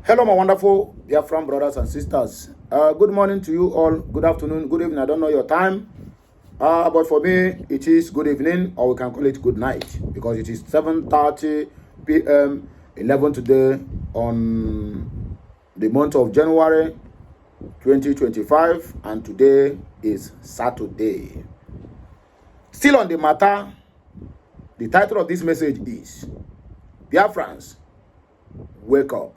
Hello, my wonderful Biafran brothers and sisters. Good morning to you all. Good afternoon, good evening. I don't know your time. But for me, it is good evening, or we can call it good night, because it is 7:30 p.m. 11 today on the month of January 2025, and today is Saturday. Still on the matter, the title of this message is Biafrans, Wake Up.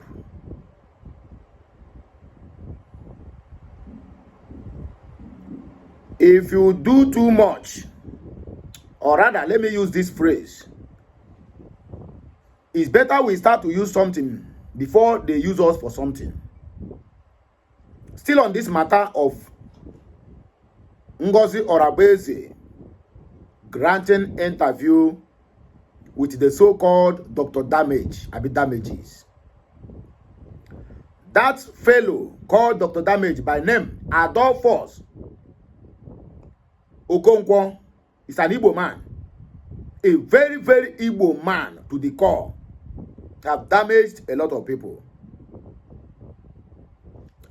If you do too much, or rather, let me use this phrase, it's better we start to use something before they use us for something. Still on this matter of Ngozi Orabeze granting interview with the so-called Dr. Damages. That fellow called Dr. Damage by name Adolphus Okonkwo is an Igbo man, a very, very Igbo man to the core, have damaged a lot of people.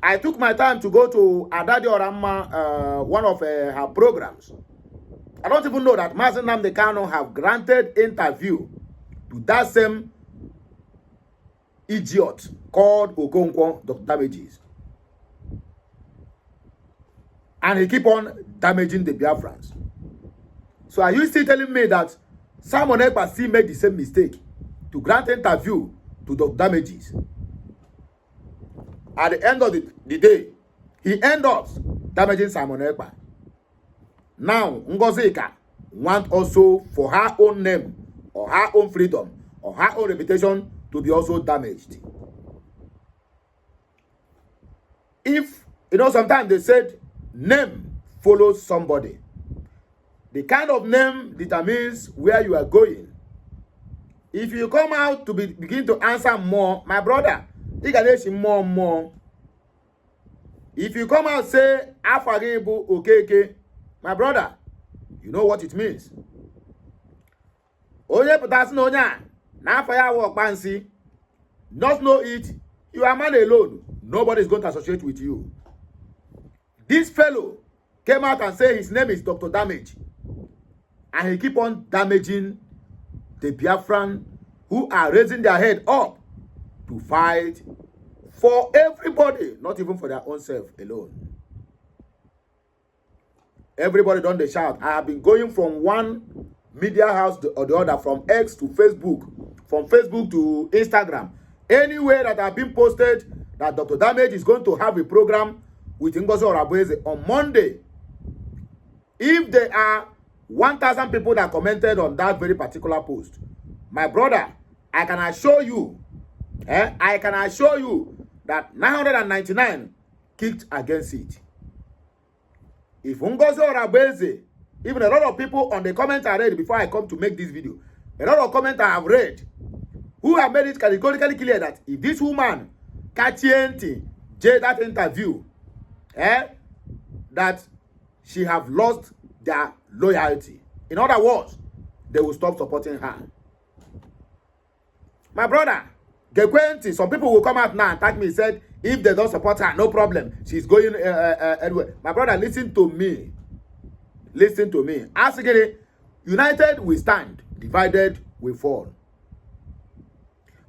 I took my time to go to Adadi Orama, one of her programs. I don't even know that Mazi Nnamdi Kanu have granted interview to that same idiot called Okonkwo, Dr. Damages. And he keep on damaging the Biafrans. So are you still telling me that Simon Ekpa still made the same mistake to grant interview to Dr. Damages? At the end of the day, he ends up damaging Simon Ekpa. Now, Ngozi wants also for her own name, or her own freedom, or her own reputation to be also damaged. If, sometimes they said, name follows somebody. The kind of name determines where you are going. If you come out to begin to answer more, my brother, you can ask more. If you come out say Afaribu okay, my brother, you know what it means. Onye putas no nya na fire work fancy. Not know it. You are man alone. Nobody is going to associate with you. This fellow came out and said his name is Dr. Damage. And he keep on damaging the Biafran who are raising their head up to fight for everybody, not even for their own self alone. Everybody done the shout. I have been going from one media house or the other, from X to Facebook, from Facebook to Instagram. Anywhere that have been posted that Dr. Damage is going to have a program with Ngozi Orabeze on Monday. If there are 1,000 people that commented on that very particular post, my brother, I can assure you that 999 kicked against it. If Ngozi Orabeze, even a lot of people on the comments I read before I come to make this video, a lot of comments I have read who have made it categorically clear that if this woman Katienti did that interview, that she have lost their loyalty. In other words, they will stop supporting her. My brother, Gekwenti, some people will come out now and attack me and said, if they don't support her, no problem. She's going anywhere. My brother, listen to me. Listen to me. As again, united we stand, divided we fall.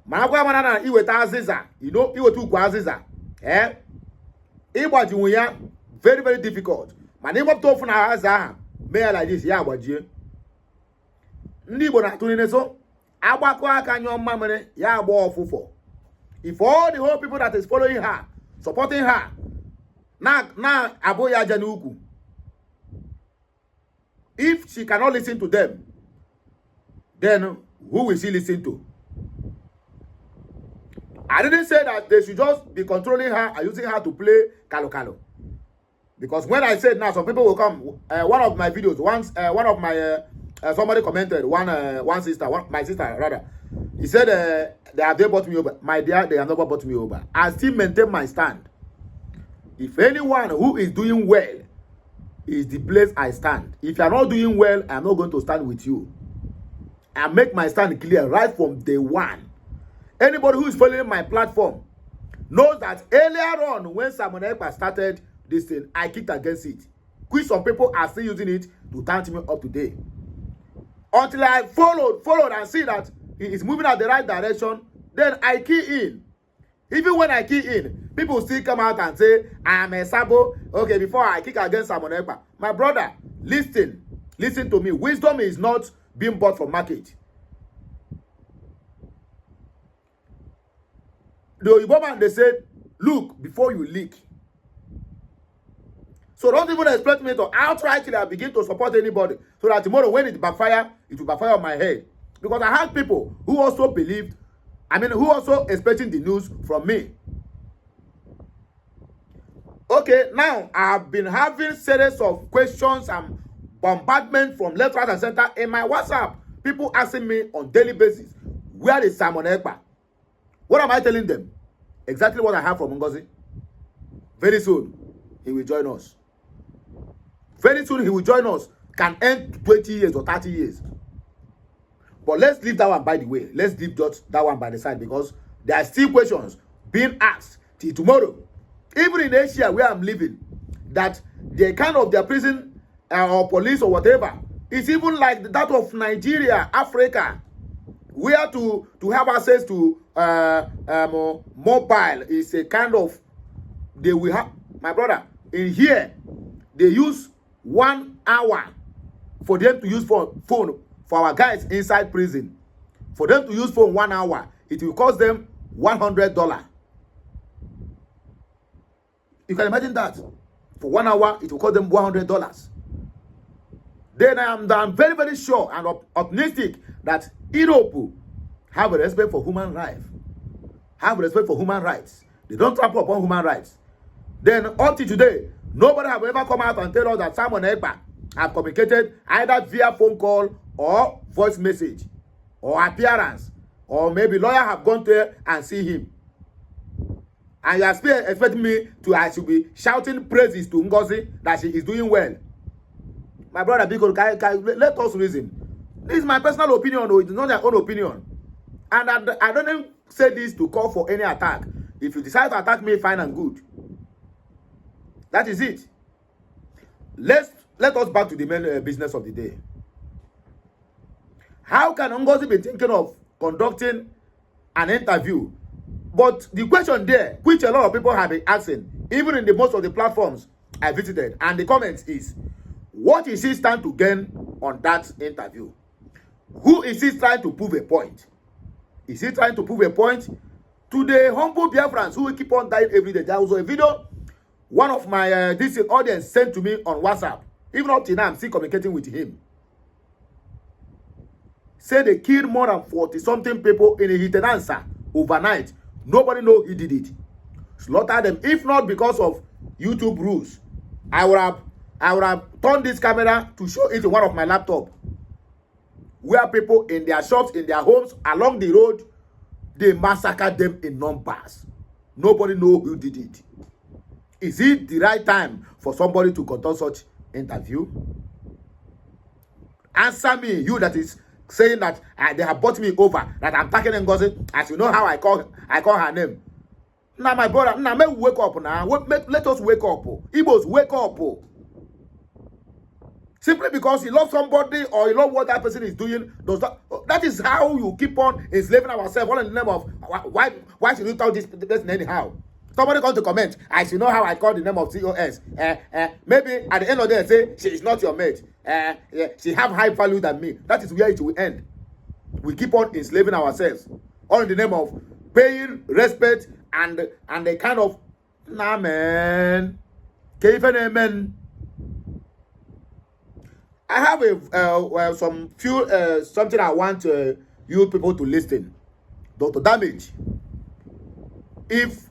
Managwa manana iweta aziza, iwetu kwa aziza. Igbaji ya very, very difficult. Man, if to open our eyes, may like this, yeah, what you Nibo na Tunineso, Abako Akanyo Mamre, yeah, war for. If all the whole people that is following her, supporting her, now Aboya Januku, if she cannot listen to them, then who will she listen to? I didn't say that they should just be controlling her and using her to play Kalo. Because when I said now, some people will come. One of my videos, one of my somebody commented, my sister rather. He said they have bought me over. My dear, they have never bought me over. I still maintain my stand. If anyone who is doing well is the place I stand. If you are not doing well, I am not going to stand with you. I make my stand clear right from day one. Anybody who is following my platform knows that earlier on when Simon Ekpa started this thing, I kicked against it. Which some people are still using it to taunt me up today. Until I followed and see that he is moving at the right direction, then I key in. Even when I key in, people still come out and say, I am a sabo. Okay, before I kick against Simon Ekpa. My brother, listen to me. Wisdom is not being bought from market. The Oyibo man, they said, look before you leak. So don't even expect me to outrightly begin to support anybody so that tomorrow when it backfire, it will backfire on my head. Because I have people who also believed, who also expecting the news from me. Okay, now I've been having series of questions and bombardment from left, right, and center in my WhatsApp. People asking me on daily basis, where is Simon Ekpa? What am I telling them? Exactly what I have from Ngozi. Very soon, he will join us. Very soon, he will join us. Can end 20 years or 30 years. But let's leave that one by the way. Let's leave just that one by the side because there are still questions being asked till tomorrow. Even in Asia where I'm living, that the kind of their prison or police or whatever is even like that of Nigeria, Africa, where to have access to mobile is a kind of, they will have, my brother, in here, they use 1 hour for them to use phone for our guys inside prison. For them to use phone 1 hour, it will cost them $100. You can imagine that. For 1 hour, it will cost them $100. Then I'm very, very sure and optimistic that Europe have a respect for human life. Have respect for human rights. They don't trample upon human rights. Then up to today, nobody have ever come out and tell us that Simon Ekpa have communicated either via phone call or voice message or appearance, or maybe lawyer have gone there and see him. And you are still expecting me to, I should be shouting praises to Ngozi that she is doing well. My brother, because let us reason. This is my personal opinion, though. It is not their own opinion. And I don't even say this to call for any attack. If you decide to attack me, fine and good. That is it. Let us back to the main business of the day. How can Ngozi be thinking of conducting an interview? But the question there, which a lot of people have been asking, even in the most of the platforms I visited, and the comments is, what is he stand to gain on that interview? Who is he trying to prove a point? Is he trying to prove a point to the humble Biafrans who will keep on dying every day? There was a video one of my this audience sent to me on WhatsApp. Even up till now, I'm still communicating with him. Say they killed more than 40-something people in a hit and answer overnight. Nobody know he did it. Slaughter them. If not because of YouTube rules, I would have turned this camera to show it in one of my laptop. Where people in their shops, in their homes, along the road, they massacred them in numbers. Nobody know who did it. Is it the right time for somebody to conduct such interview? Answer me, you that is saying that they have bought me over, that I'm attacking Ngozi, as you know how I call her name. Now, my brother, now may wake up now. Let us wake up. Igbos, wake up. Simply because you love somebody or you love what that person is doing, that is how you keep on enslaving ourselves, all in the name of why should you tell this person anyhow? Somebody comes to comment, I should know how I call the name of COS. Maybe at the end of the day, say she is not your mate. She have high value than me. That is where it will end. We keep on enslaving ourselves, all in the name of paying respect and a kind of nah man. Amen. I have something I want you people to listen. Dr. Damage. If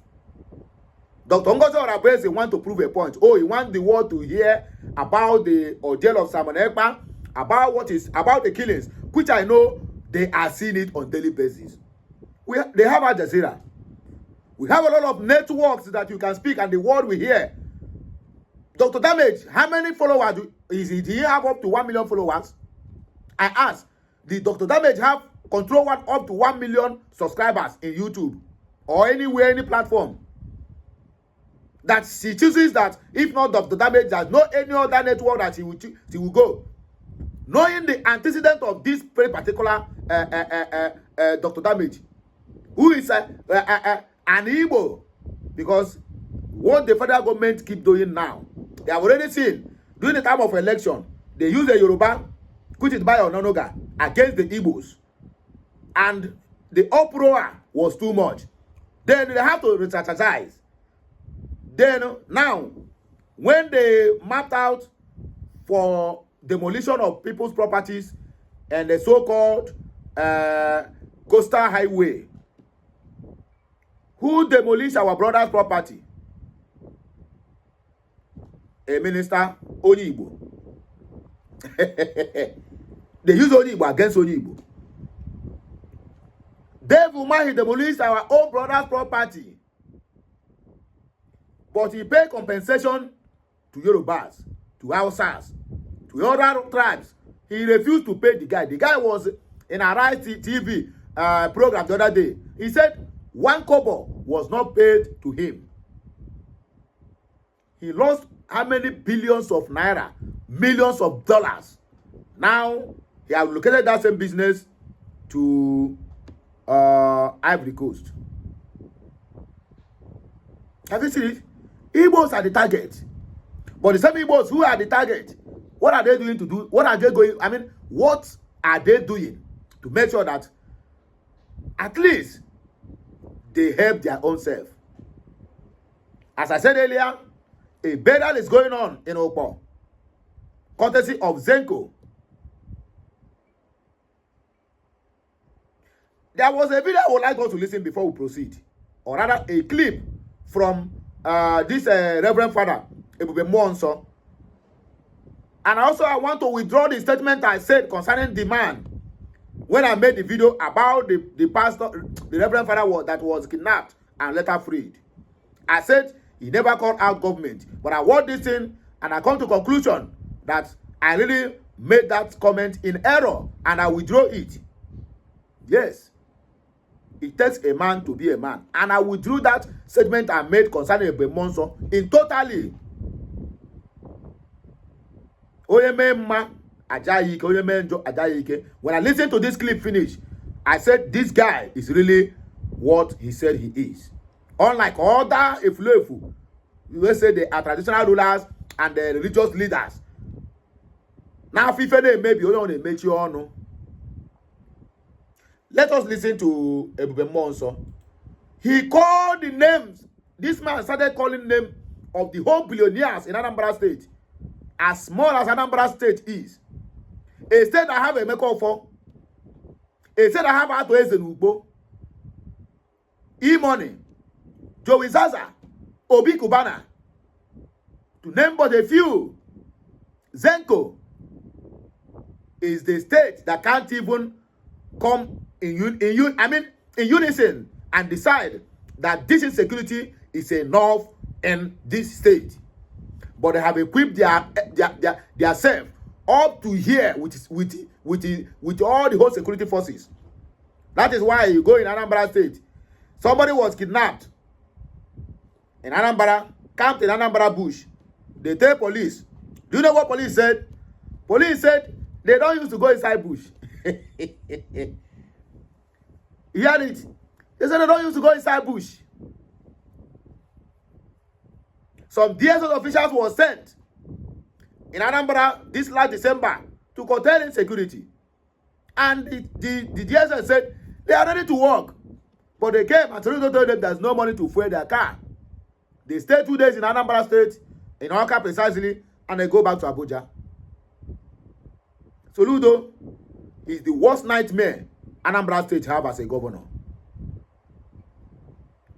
Dr. Ngozi Orabese want to prove a point, he wants the world to hear about the ordeal of Simon Ekpa, about the killings, which I know they are seeing it on daily basis. They have Al Jazeera. We have a lot of networks that you can speak and the world will hear. Dr. Damage, how many followers do he have? Up to 1 million followers? I ask, did Dr. Damage have control up to 1 million subscribers in YouTube or anywhere, any platform? that she chooses that if not Dr. Damage, there's no any other network that she will go. Knowing the antecedent of this very particular Dr. Damage, who is an Igbo, because what the federal government keep doing now, they have already seen during the time of election, they use the Yoruba, which is by Ononoga, against the Igbos, and the uproar was too much. Then they have to re-strategize. Then now, when they mapped out for demolition of people's properties and the so-called coastal highway, who demolished our brother's property? A minister, Onyibo. They use Onyibo against Onyibo. Dave Umahi demolished our own brother's property, but he paid compensation to Yorubas, to Hausas, to other tribes. He refused to pay the guy. The guy was in a Rise TV program the other day. He said 1 kobo was not paid to him. He lost how many billions of naira, millions of dollars. Now he has located that same business to Ivory Coast. Have you seen it? Igbos are the target. But the same Igbos who are the target, what are they doing to do? What are they going? I mean, what are they doing to make sure that at least they help their own self? As I said earlier, a burial is going on in Opo, courtesy of Zenko. There was a video I would like us to listen before we proceed, or rather a clip from this Reverend Father Ebube Monso. And also I want to withdraw the statement I said concerning the man when I made the video about the pastor, the Reverend Father that was kidnapped and later freed. I said he never called out government, but I watched this thing and I come to conclusion that I really made that comment in error and I withdraw it. Yes. It takes a man to be a man. And I withdrew that statement I made concerning a Monso in totally. When I listened to this clip finish, I said this guy is really what he said he is. Unlike other Efulefu, you say they are traditional rulers and the religious leaders. Now, if they maybe only make you know. Let us listen to Ebube Monso. He called the names. This man started calling them of the whole billionaires in Anambra State. As small as Anambra State is. A state I have a make-up for. A state I have Ato Ezenugbo. E-Money. Joey Zaza. Obi Kubana. To name but a few. Zenko is the state that can't even come in unison and decide that this insecurity is enough in this state. But they have equipped their self up to here with all the whole security forces. That is why you go in Anambra State. Somebody was kidnapped in Anambra, camped in Anambra bush. They tell police. Do you know what police said? Police said they don't used to go inside bush. You heard it? They said they don't used to go inside bush. Some DSS officials were sent in Anambra this last December to curtail insecurity. And the DSS said they are ready to work. But they came and told them there's no money to fuel their car. They stayed 2 days in Anambra State, in Oka precisely, and they go back to Abuja. Soludo is the worst nightmare Anambra State have as a governor.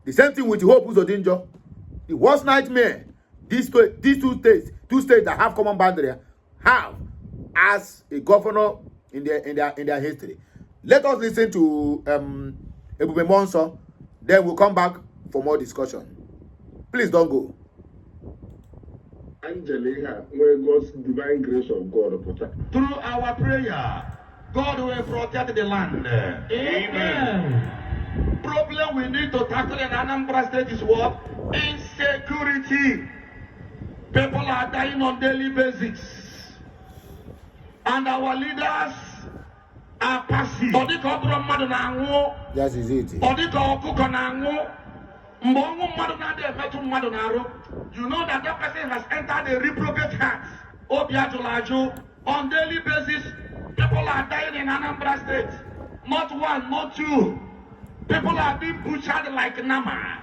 The same thing with Hope Uzodinjo. The worst nightmare these two states that have common boundary have as a governor in their history. Let us listen to Ebube Monso, then we'll come back for more discussion. Please don't go. Angelica, where God's divine grace of God protect. Through our prayer, God will protect the land. Amen. Problem we need to tackle in Anambra State is what? Insecurity. insecurity. People are dying on daily basis. And our leaders are passive. That is it. You know that person has entered a reprobate heart. On daily basis, people are dying in Anambra State. Not one, not two. People are being butchered like Nama.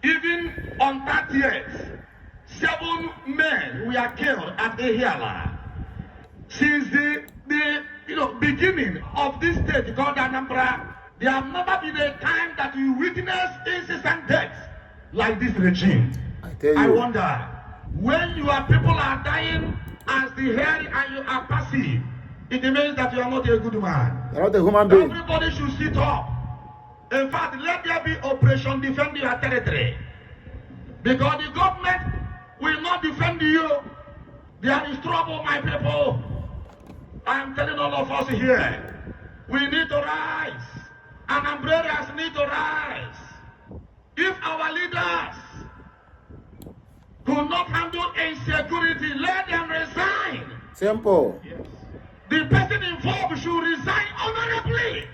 Even on 30th, 7 men were killed at Ehiala. Since the beginning of this state called Anambra, there have never been a time that we witness incessant deaths like this regime. I wonder, when your people are dying as the head and you are passive, it means that you are not a good man. You're not a human being. Everybody should sit up. In fact, let there be Operation Defend Your Territory. Because the government will not defend you. There is trouble, my people. I am telling all of us here, we need to rise. And umbrellas need to rise. If our leaders could not handle insecurity, let them resign. Simple. Yes. The person involved should resign honorably.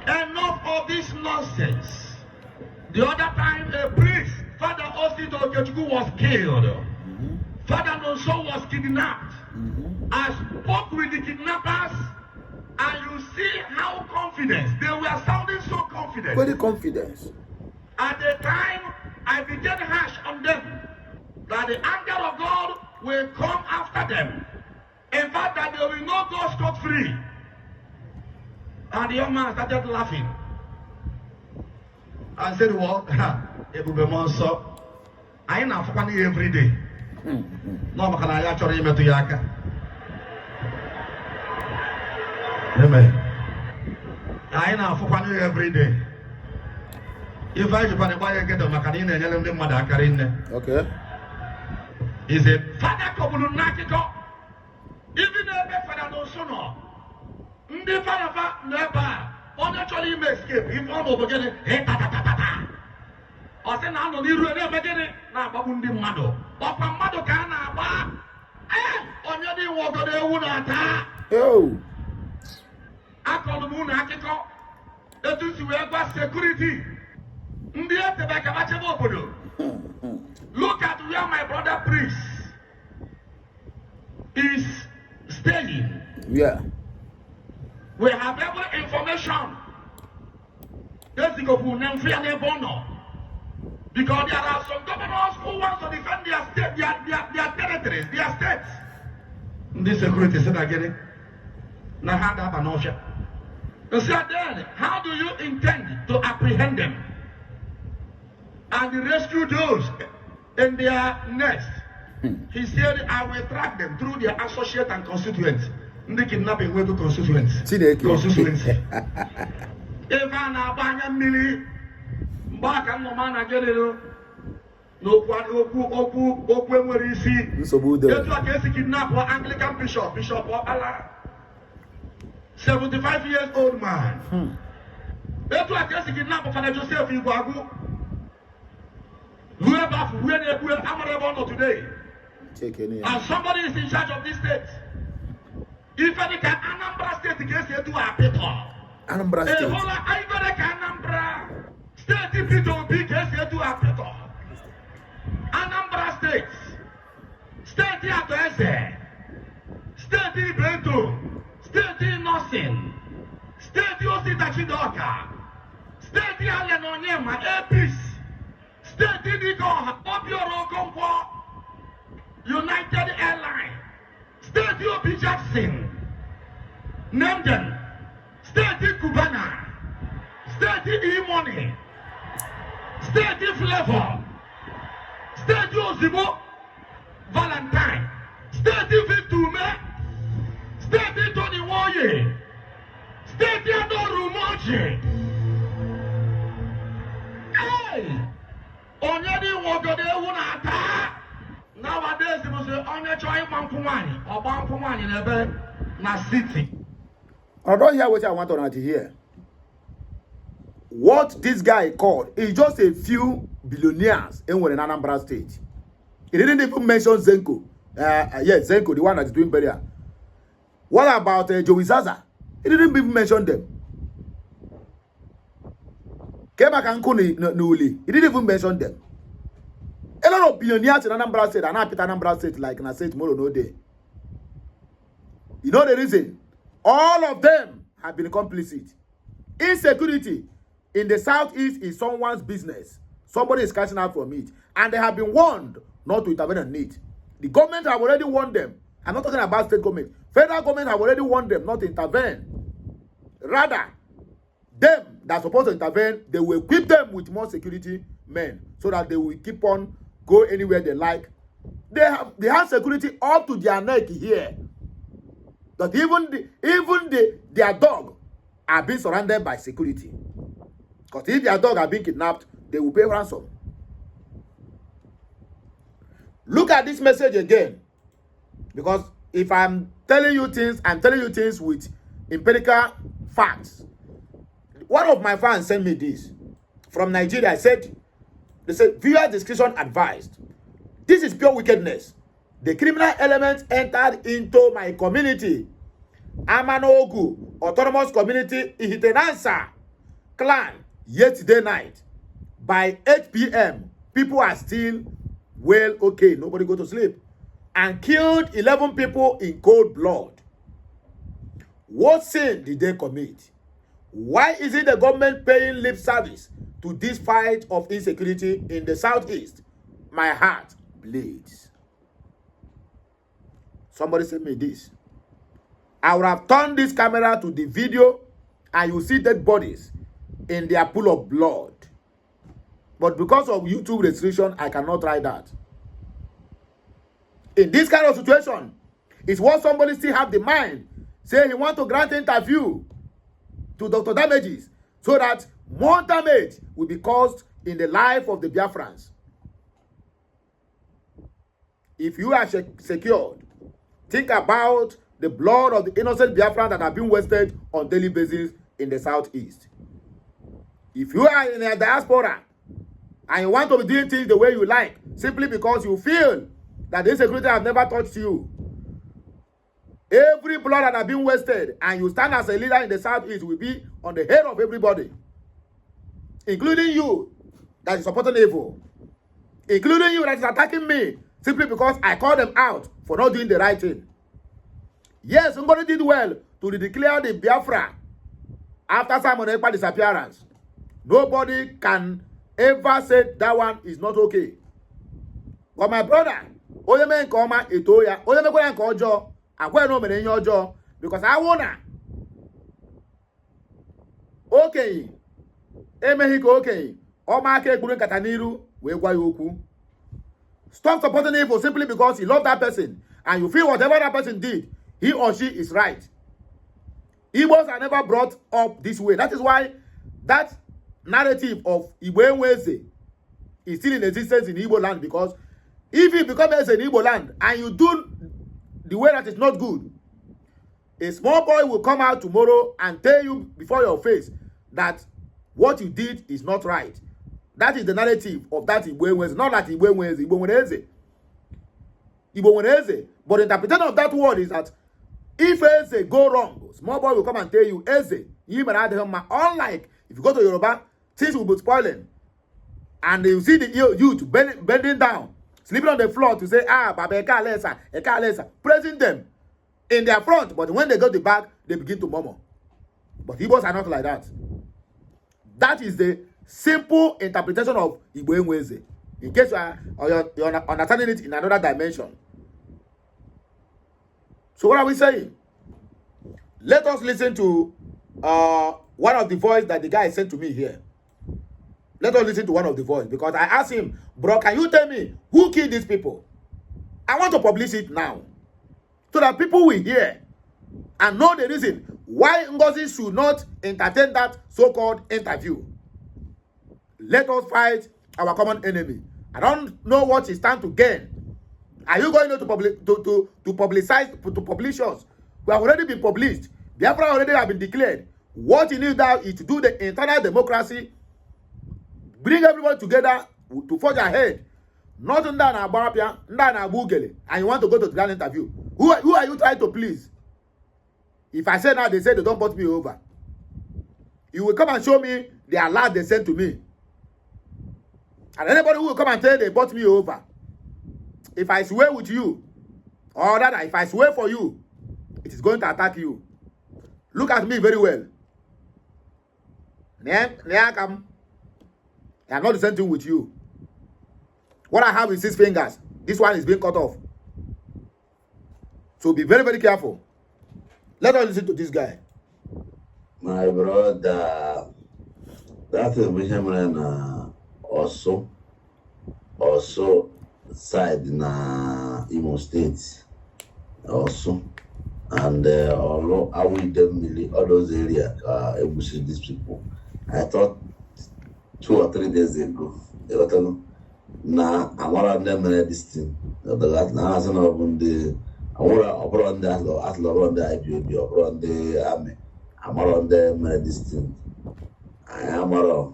Enough of this nonsense. The other time, a priest, Father Osito Okechukwu, was killed. Father Nonso was kidnapped. I spoke with the kidnappers, and you see how confident they were sounding, so confident. Very confident. At the time, I began harsh on them that the anger of God will come after them. In fact, that they will not go scot-free. And the young man started laughing. I said, what? Ebube Monso, I ain't not funny every day. No, I'm going to actually meet you. Amen. I ain't not funny every day. If I should get a Macarena and yell them mother Karine. Okay. He said, Father Kobulunakiko, even a Father no sooner. Ndị Father never actually may escape. If one of again, hey, ta. Or say, now, no, you never get it. Now, Babundi Mado. Or from Mado Kana, on your day, walk on the Unata. Oh. I call the moon Akiko. It is where security. Look at where my brother priest is staying. Yeah. We have every information. Because there are some governors who want to defend their state, their territories, their states. This security said again. Now how that an ocean. You said then, how do you intend to apprehend them and rescue those in their nest? He said, I will track them through their associate and constituents. The kidnapping will be constituents. Constituency. If I na banya mili, back and no man again. No one oku enwere isi. Etu aka esi kidnap or Anglican Bishop Obala, 75 years old man. Etu aka esi kidnap Father Joseph Igwagu. Whoever today. And somebody is in charge of this state. If any can Anambra State against you to a people. Anambra State. Anambra State people be against you to a people. Anambra State. State Atoese. State Bento. State Nothing. State Ositachidoka. State Alenonyema Epis. State Digo Obioro Gompo. United Airlines. State Obi Jackson. Name them. State Cubana. State E-Money. State Flavor. State Ozibo. Valentine. State Vitume. State Tony Woye. State Adoru Mochi. Hey! Onyedi Wogode Wunata. Nowadays, they must say, only try Mankumani or Bankumani in a bed, na city. I don't hear what I want to hear. what this guy called is just a few billionaires in Anambra State. He didn't even mention Zenko. Yes, Zenko, the one that's doing better. What about Joey Zaza? He didn't even mention them. Kema Kankuni Nuli. He didn't even mention them. A lot of billionaires in Anambra State, and I put Anambra State like I said tomorrow, no day. You know the reason? All of them have been complicit. Insecurity in the southeast is someone's business. Somebody is cashing out from it. And they have been warned not to intervene on it. The government have already warned them. I'm not talking about state government. Federal government have already warned them not to intervene. Rather, them that are supposed to intervene, they will equip them with more security men so that they will keep on go anywhere they like. They have security up to their neck here. But their dog are being surrounded by security. Because if their dog are being kidnapped, they will pay ransom. Look at this message again. Because if I'm telling you things, I'm telling you things with empirical facts. One of my fans sent me this from Nigeria. They said, viewer discretion advised. This is pure wickedness. The criminal element entered into my community. Amanogu, autonomous community, Ihitenansa clan, yesterday night. By 8 p.m., people are still well okay. Nobody go to sleep. And killed 11 people in cold blood. What sin did they commit? Why is it the government paying lip service to this fight of insecurity in the southeast? My heart bleeds. Somebody sent me this. I would have turned this camera to the video and you see dead bodies in their pool of blood. But because of YouTube restriction, I cannot try that. In this kind of situation, it's what somebody still have the mind. Say he want to grant interview to Dr. Damages so that more damage will be caused in the life of the Biafrans. If you are secured, think about the blood of the innocent Biafrans that have been wasted on daily basis in the southeast. If you are in a diaspora and you want to be doing things the way you like, simply because you feel that the insecurity have never touched you, every blood that has been wasted and you stand as a leader in the southeast will be on the head of everybody, including you that is supporting evil, including you that is attacking me simply because I called them out for not doing the right thing. Yes, somebody did well to declare the Biafra after Simon Ekpa's disappearance. Nobody can ever say that one is not okay. But my brother, Oyeme Nkoma Etoya, Oyeme Kwena Nkojo, Akwe no mene nyojo, because I wanna. Okay. Emehiko okay. Oma ke kuru kataniru, we gwa yoku. Stop supporting evil simply because you love that person and you feel whatever that person did, he or she is right. Igbos are never brought up this way. That is why that narrative of Igbo Nweze is still in existence in Igbo land, because if you become as an Igbo land and you do the way that is not good, a small boy will come out tomorrow and tell you before your face that what you did is not right. That is the narrative of that Igbo Nweze. Not that Igbo Nweze, Igbo Nweze. Igbo Nweze. But the interpretation of that word is that if Eze go wrong, small boy will come and tell you, Eze, unlike if you go to Yoruba, things will be spoiling. And you see the youth bending down, sleeping on the floor to say, Baba, Eka, praising them in their front. But when they go to the back, they begin to murmur. But Igbos are not like that. That is the simple interpretation of Igbo Nweze. In case you're understanding it in another dimension. So what are we saying? Let us listen to one of the voice that the guy sent to me here. Let us listen to one of the voice, because I asked him, bro, can you tell me who killed these people? I want to publish it now so that people will hear and know the reason why Ngozi should not entertain that so-called interview. Let us fight our common enemy. I don't know what he stands to gain. Are you going to publicize, to publish us? We have already been published. Biafra already have been declared. What he needs now is to do the internal democracy, bring everybody together to forge ahead. Not in Abapia, Bugele, and you want to go to the grand interview. Who are you trying to please? If I say now, they say they don't put me over. You will come and show me the alert they sent to me. And anybody who will come and tell they bought me over. If I swear with you, or that if I swear for you, it is going to attack you. Look at me very well. I'm not the same thing with you. What I have is 6 fingers. This one is being cut off. So be very, very careful. Let us listen to this guy. My brother, that is Benjamin also side in Imo State also, and although I will definitely all those areas ebushi these people. I thought 2 or 3 days ago na amara them this thing that na son of the amara upon the atlo on the IPOB upon the army amara them this thing I amara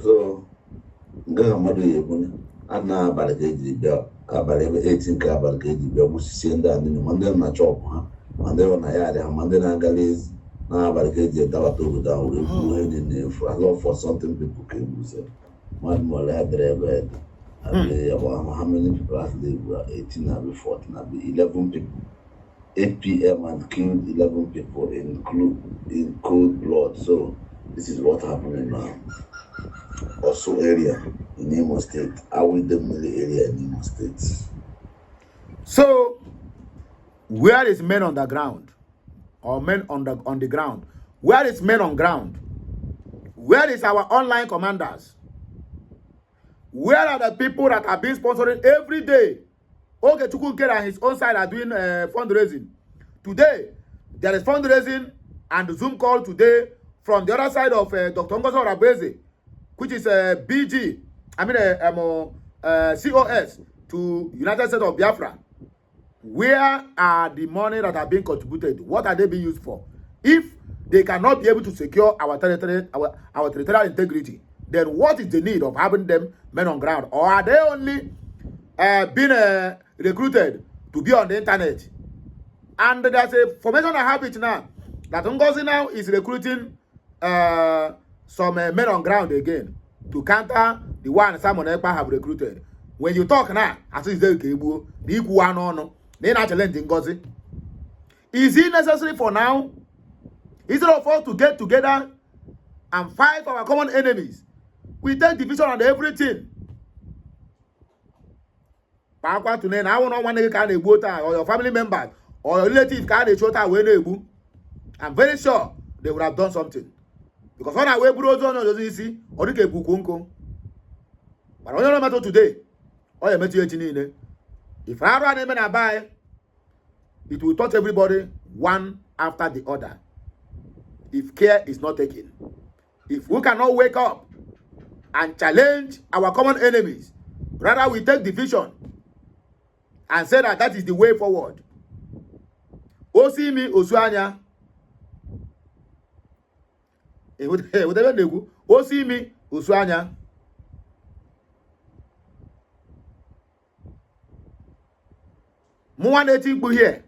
so nga madu yebuni ana balagaji bia kabale 18 ka balagaji bia musisi nda ni mande na chop ha mande na yare ha mande na galezi na balagaji dawa to da we ni for love for something people can say man mo la driver how many people have lived 18 and 14 and 11 people 8 p.m. and killed 11 people in cold blood. So this is what happening now. Also area in Imo State. I will the Mili area in Imo State. So where is men on the ground? Or men on the ground? Where is men on ground? Where is our online commanders? Where are the people that are being sponsored every day? Okay, Chukwuke and his own side are doing fundraising. Today, there is fundraising and Zoom call today from the other side of Dr. Ngozi, which is BG, COS to United States of Biafra. Where are the money that are being contributed? What are they being used for? If they cannot be able to secure our territory, our territorial integrity, then what is the need of having them men on ground? Or are they only being recruited to be on the internet? And there's a formation I have it now that Ngozi now is recruiting some men on ground again to counter the one Simon Ekpa have recruited. When you talk now, as is the Kebu, the equal one on they not challenging Ngozi. Is it necessary for now? Instead of us to get together and fight our common enemies, we take division on everything. I want to know one can or your family members or your relatives can show that I'm very sure they would have done something. Because when I wear bros on those easy, or you can book. But on your matter today, or you met you if I run him and I buy, it will touch everybody one after the other. If care is not taken. If we cannot wake up and challenge our common enemies, rather we take division and say that is the way forward. Osimi Osuanya. Osimi Osuanya. Mwana tikpu here.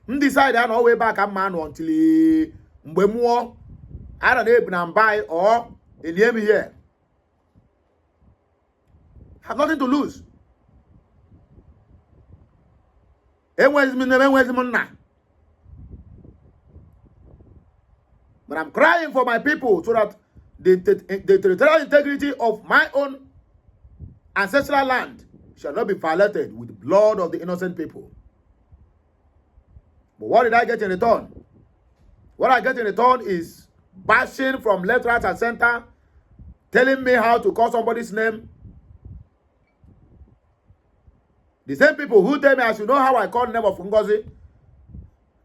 Decide I know way back a man until Mbemwo. I don't know if buy or in the here. Have nothing to lose. But I'm crying for my people so that the territorial integrity of my own ancestral land shall not be violated with the blood of the innocent people. But what did I get in return? What I get in return is bashing from left, right, and center, telling me how to call somebody's name. The same people who tell me I should know how I call the name of Ngozi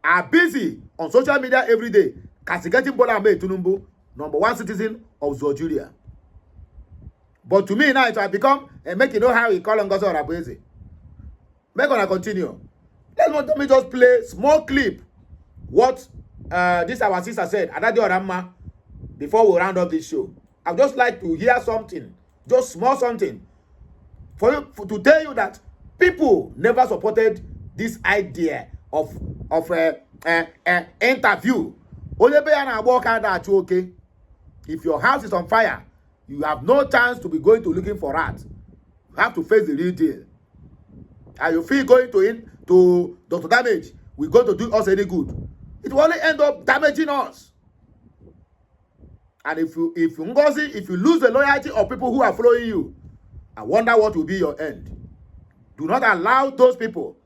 are busy on social media every day castigating Bola Ahmed Tinubu, #1 citizen of Zojuria. But to me now it has become make you know how he call Ngozi or Abweze. Make on continue. Let me just play small clip what this our sister said, Adadio Ramma, before we round up this show, I'd just like to hear something, just small something, to tell you that people never supported this idea of interview. Okay, if your house is on fire, you have no chance to be going to looking for rats. You have to face the real deal. And you feel going to Dr. Damage, we're going to do us any good. It will only end up damaging us. And if you Ngozi, if you lose the loyalty of people who are following you, I wonder what will be your end. Do not allow those people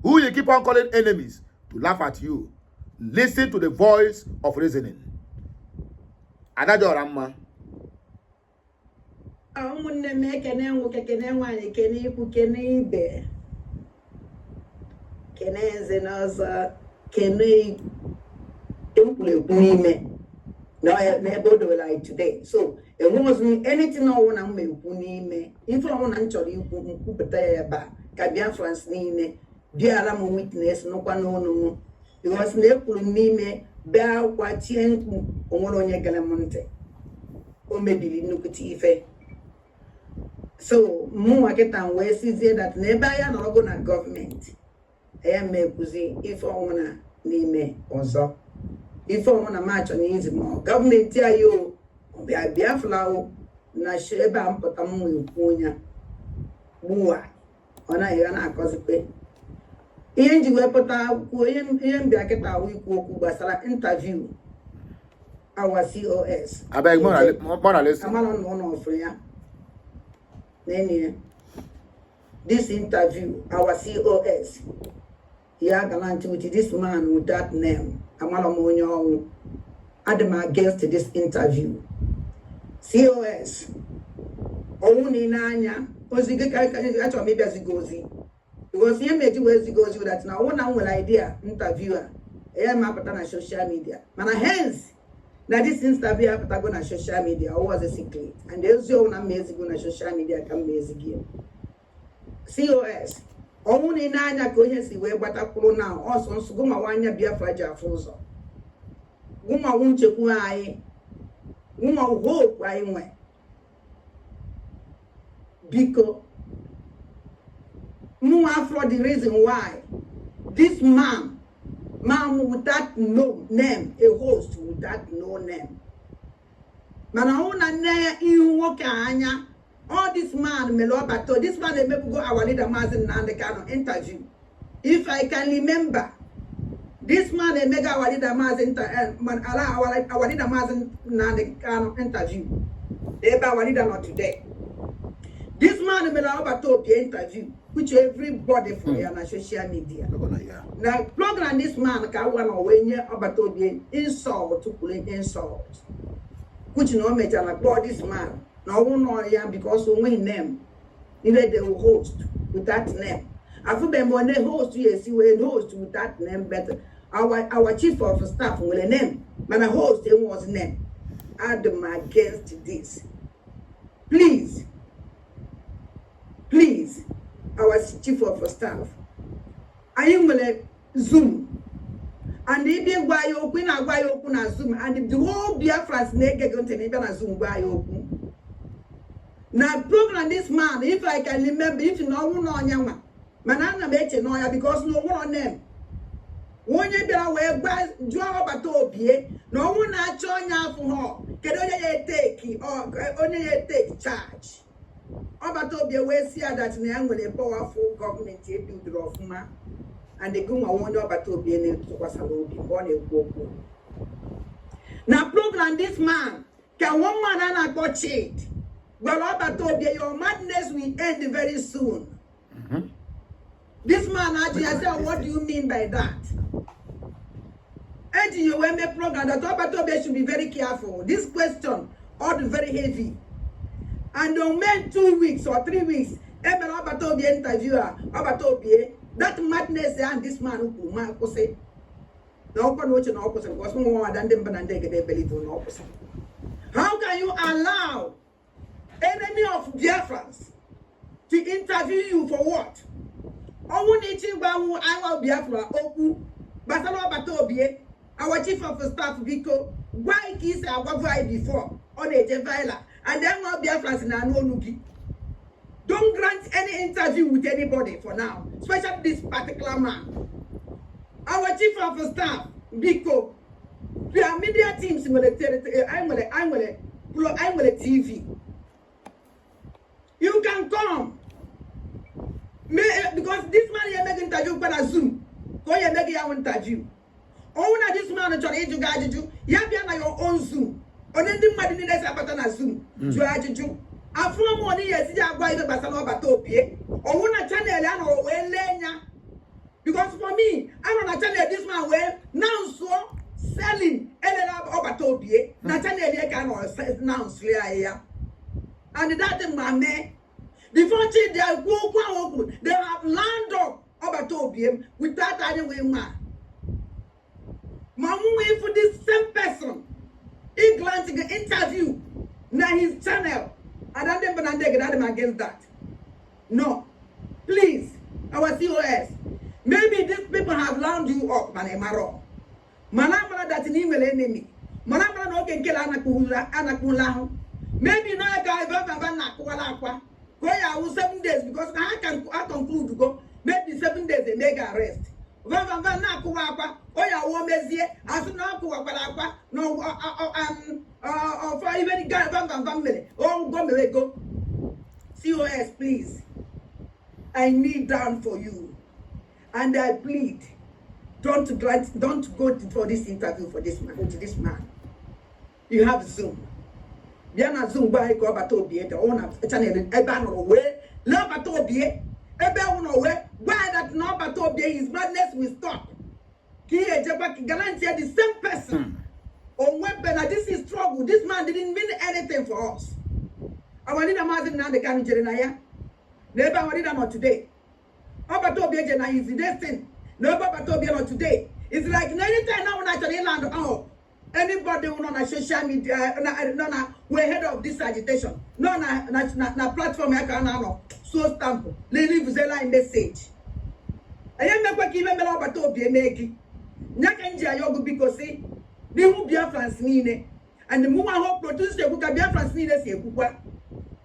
who you keep on calling enemies to laugh at you. Listen to the voice of reasoning. Adajo Ramma. Now I never do like today. So it wasn't anything I want to make me. If I want to actually put a Cabian France name, dear Lam witness, no one no. It was never me, bear what yen on your galamonte. Or maybe nukuti. So, more get and ways is that never are gonna government. I am a pussy if I wanna name also. If I want to match on easy more, government tell you, be a Biafla, na sheba and potamu in Punya. Bua, on a yana cospe. Ian Wepota, Ian Biaketa, we was an interview. Our COS. I beg more or less. I'm on one of ya. Then this interview, our COS. Yeah, galant with this man with that name. Amalamonyo Adam against this interview. COS. Only Nanya. Actually, maybe as Ngozi. Because he made you as Ngozi that now one will idea interviewer. I am up on social media. Man, hence. Now this interview up on social media was a secret. And there's your own amazing on social media come amazing. COS. Only Nanya coherency where but I pull now also Guma Wanya Biafra Fozo. Guma won't you why? Guma hope I went. Because more for the reason why this man without no name, a host without no name. Manaona ne in Wokanya. All this man, Melobato, this man, they may go our leader Mazen and the kind of interview. If I can remember, this man, they make our leader Mazen and allow our leader Mazen and the kind of interview. They buy our leader not today. This man, Melobato, the interview, which everybody for you on social media. Now, program this man, Kawan or when you're about to be insult to pull insult. Which no matter like this man. Now, one because we win them, even they will host with that name. I feel when they host, yes, you will host with that name better. Our chief of staff will a name, but a host it was name. Adam against this. Please, our chief of staff. I am will Zoom. And if you buy open, I buy open a Zoom, and the whole Biafra's naked going to even a Zoom buy open. Now, program this man, if I can remember, if you know one on young man, Manana made no because no one on them. When you be away by draw about to no one at join out for her, can only take or only take charge. About to be away, see that now with a powerful government do the rough man, and the Guma won't about to be in it was a little bit born a now, program this man, can one man and I got cheat. Well, I told you, your madness will end very soon. This man actually I said, what do you mean by that? And you when the program that Obatobe should be very careful. This question ought very heavy. And on men 2 weeks or 3 weeks, Emma Obatobe interviewer, Obatobe, that madness and this man who say, no one watching no opposite was more than them and they get their belly to no opposite. How can you allow enemy of Biafrans to interview you for what? I want to Biafra, Oku, Batalo Batobie, our chief of staff because why kiss our wife before on a viola and then will be a France and Nuki. Don't grant any interview with anybody for now, especially this particular man. Our chief of staff, because the media teams will I'm with a TV. You can come. Because this man you make interview by Zoom. Go you make your interview. Oh, now this man trying to guide you. You have your own Zoom. On any money in this Zoom. You afro money yes ya gwa ibe basalo batopie owo na channel ya no we lenya because for me I on a channel this man well now so selling elela obatopie na channel ya can now ya and that man before they go they have land up obatopie without any way man mamu for this same person he granting an interview na his channel. I don't think against that. No. Please, our COS. Maybe these people have lined you up, Manemaro. Manamara that in email enemy. Manamara no can kill Anakula. Maybe no guy Vavanakualaqua. Go out 7 days because I conclude to go. Maybe 7 days they make arrest. Vavanakuapa, Oya Womezie, Asunakuapa, no, for even guy family. Oh, go. COS, please. I kneel down for you. And I plead. Don't go for this interview for this man. You have Zoom. Biana Zoom by Kobatobie, the owner of the channel, Ebano way, love Batobie, Ebano way, why that no Batobie, his madness will stop. Here, Jabaki guarantee the same person. On weapon, this is trouble. This man didn't mean anything for us. I want to know now the can Jerenaya. Never want to know today. Obatobie Jena is the destined. No Batobie not today. It's like anytime now when I tell you land, oh, anybody who on a social media, no, we're head of this agitation. No, na platform I can know. So stamp. Leave Zella in message. I am not going to Obatobie Neki. Nakanji Ayogu because see. They will be a Francine, and the woman who produced the book be a Francine.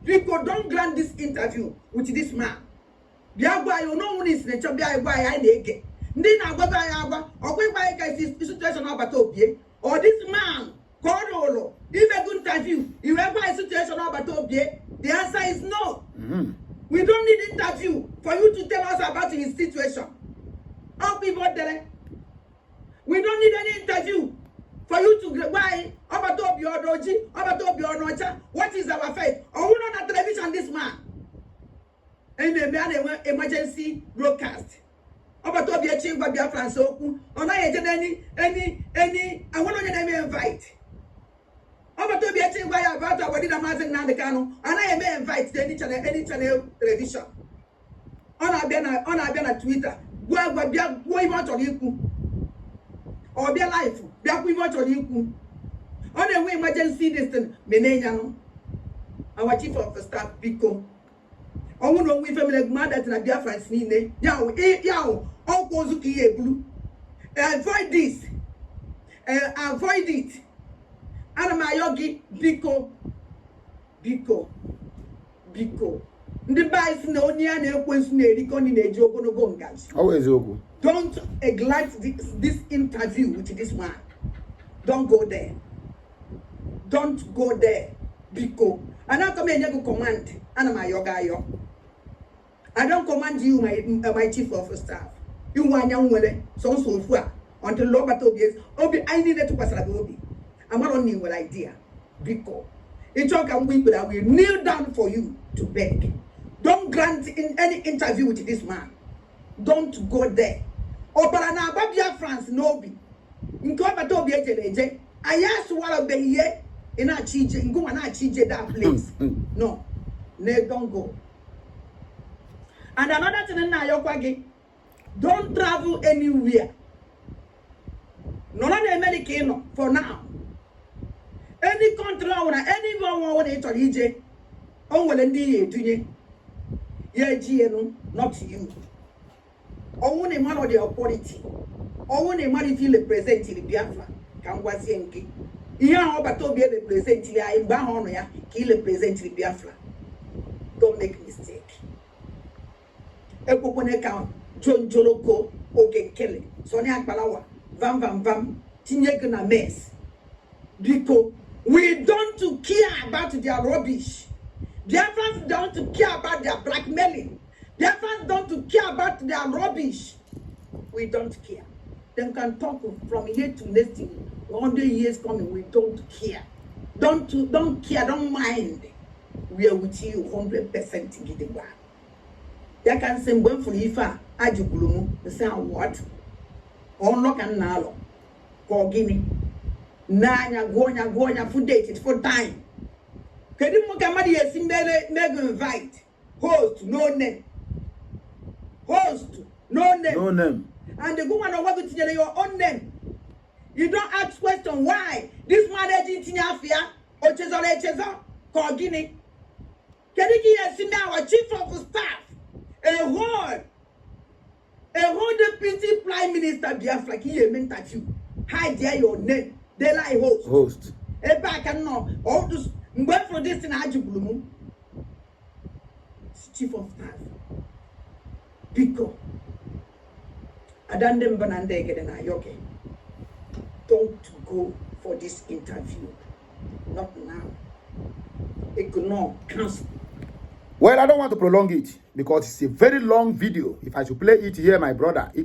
Because don't grant this interview with this man. Biagwa, you know, when it's the Chabia, I neg. Then I go by or go by a situation of Batobie, or this man, Corolo, give a good interview. You ever a situation of Batobie? The answer is no. We don't need interview for you to tell us about his situation. All people there. We don't need any interview. For you to why about your doji, about your nocha, what is our faith? Or we don't have television this man. And the emergency broadcast. About your chief by your France open. On any, I want to invite. About to be a chief by about our dinner mazin Nandekano, and I may invite any channel television. On our Twitter, where we want on you. Or their life, they are quiver to you. On a way, emergency distance, Menayano, our chief of staff, Pico. I won't know we family mother and a dear Francine. Yow, all goes to blue. Avoid this. Avoid it. And my yogi, Pico. The bites no near no question, recording a joke on the gongas. Always Ogu. Don't neglect this interview with this man. Don't go there. Don't go there. Because and I come and you command. And my yoga yo. I don't command you, my chief of staff. You want young women, so far until Robert Obi, I needed to pass Obi. I'm not only what idea. Because it's all can we, but I will kneel down for you to beg. Don't grant in any interview with this man. Don't go there. Oparana Babia France Nobi. Incoba Tobi Eje. I asked what I'll be here in a chije, go and I chije that place. No, don't go. And another thing in Nayokwagi, don't travel anywhere. None of the American for now. Any country or anyone want to EJ, only Dunye. Yeah, not you. Only one of the authority. Owo ne mari fi represent the Biafra kan gwasi enke. Ihe ahụ bata obi represent ile anyị mgbe ahụ ọnụ ya ka i represent the Biafra. Don't make mistake. Ekwokwane ka John Joloko oge nkele. So ni akpalawa vam tinye gị na mess. Because we don't care about their rubbish. Biafrans don't care about their blackmailing. Biafrans don't care about their rubbish. We don't care. They can talk from here to next year. 100 years coming, we don't care. Don't care, don't mind. We are with you 100% getting back. They can say, when for Ifa, Ajugulumu, they say, what? Onlock and nalo. For Guinea. Nanya, gonya, for date, for time. Kedimu Kamadi is mega invite. Host, no name. Host, no name. No name. And the woman of what to tell your own name. You don't ask question why this man is in Tiafia or Chesole called Guinea. Can you see our chief of staff? A whole deputy prime minister Biafra he meant at you. Hi there your name. They like host. A back and no. All this but for this in Ajubulumu. Chief of staff. Pico. Adandem Banande Gedena Yoke. Don't go for this interview. Not now. Ignore. Cancel. Well, I don't want to prolong it because it's a very long video. If I should play it here, my brother, to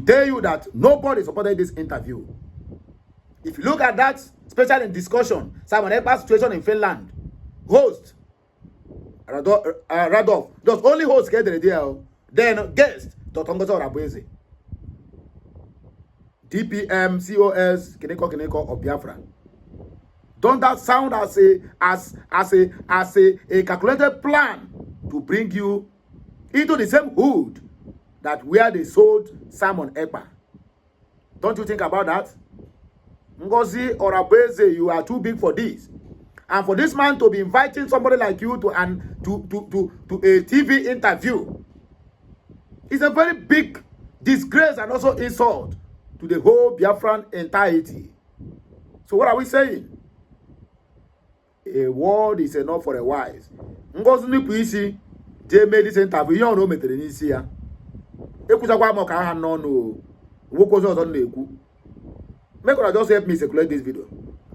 tell you that nobody supported this interview. If you look at that, especially in discussion, Simon Ekpa's situation in Finland, host, Radolf, just only host get the idea. Then guest, Totongozo Rabweze. DPM, COS, Kineko of Biafra. Don't that sound as a calculated plan to bring you into the same hood that where they sold Simon Ekpa? Don't you think about that? Ngozi or Abeze, you are too big for this. And for this man to be inviting somebody like you to a TV interview is a very big disgrace and also insult to the whole Biafran entirety. So what are we saying? A word is enough for a wise. Ngozi nipu isi je made this interview you know metere n'isi ya. Ekwusakwa mo ka ha no no. Wokozo ozo na-ekwu. Make una just help me circulate this video.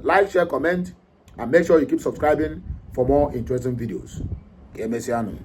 Like, share, comment, and make sure you keep subscribing for more interesting videos. Emesiano.